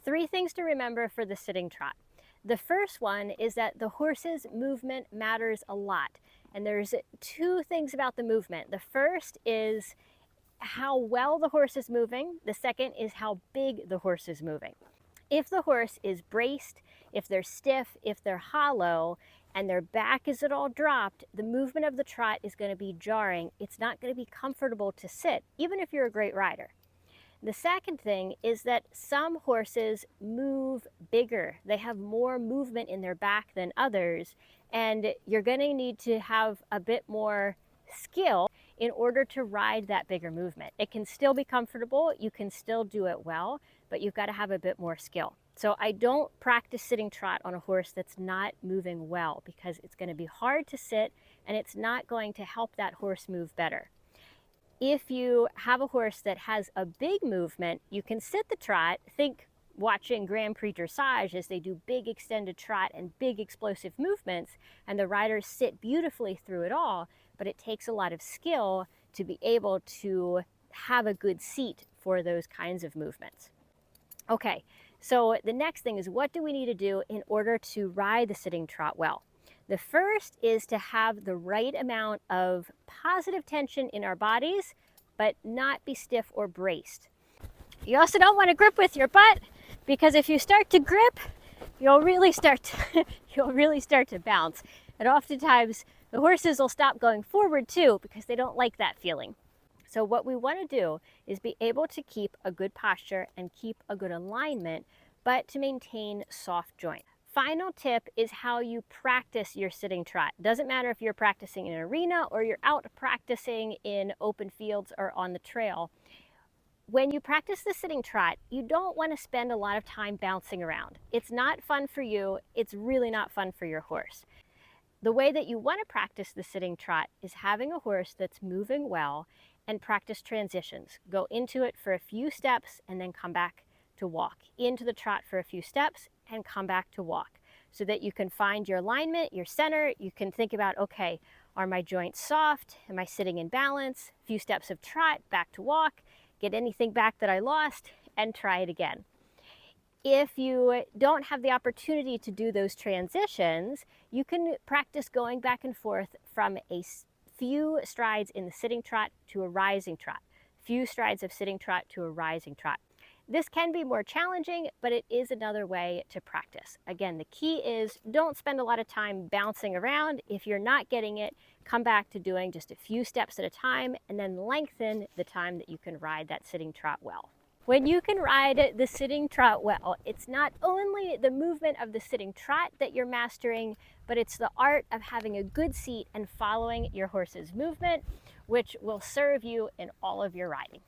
Three things to remember for the sitting trot. The first one is that the horse's movement matters a lot. And there's two things about the movement. The first is how well the horse is moving. The second is how big the horse is moving. If the horse is braced, if they're stiff, if they're hollow, and their back is at all dropped, the movement of the trot is going to be jarring. It's not going to be comfortable to sit, even if you're a great rider. The second thing is that some horses move bigger. They have more movement in their back than others, and you're going to need to have a bit more skill in order to ride that bigger movement. It can still be comfortable, you can still do it well, but you've got to have a bit more skill. So I don't practice sitting trot on a horse that's not moving well, because it's going to be hard to sit and it's not going to help that horse move better. If you have a horse that has a big movement, you can sit the trot. Think watching Grand Prix dressage as they do big extended trot and big explosive movements, and the riders sit beautifully through it all, but it takes a lot of skill to be able to have a good seat for those kinds of movements. Okay, so the next thing is, what do we need to do in order to ride the sitting trot well? The first is to have the right amount of positive tension in our bodies, but not be stiff or braced. You also don't want to grip with your butt, because if you start to grip, you'll really start to bounce. And oftentimes the horses will stop going forward too, because they don't like that feeling. So what we want to do is be able to keep a good posture and keep a good alignment, but to maintain soft joint. Final tip is how you practice your sitting trot. Doesn't matter if you're practicing in an arena or you're out practicing in open fields or on the trail. When you practice the sitting trot, you don't want to spend a lot of time bouncing around. It's not fun for you. It's really not fun for your horse. The way that you want to practice the sitting trot is having a horse that's moving well and practice transitions. Go into it for a few steps and then come back to walk. Into the trot for a few steps and come back to walk, so that you can find your alignment, your center. You can think about, okay, are my joints soft? Am I sitting in balance? A few steps of trot, back to walk, get anything back that I lost, and try it again. If you don't have the opportunity to do those transitions, you can practice going back and forth from a few strides in the sitting trot to a rising trot, few strides of sitting trot to a rising trot. This can be more challenging, but it is another way to practice. Again, the key is don't spend a lot of time bouncing around. If you're not getting it, come back to doing just a few steps at a time, and then lengthen the time that you can ride that sitting trot well. When you can ride the sitting trot well, it's not only the movement of the sitting trot that you're mastering, but it's the art of having a good seat and following your horse's movement, which will serve you in all of your riding.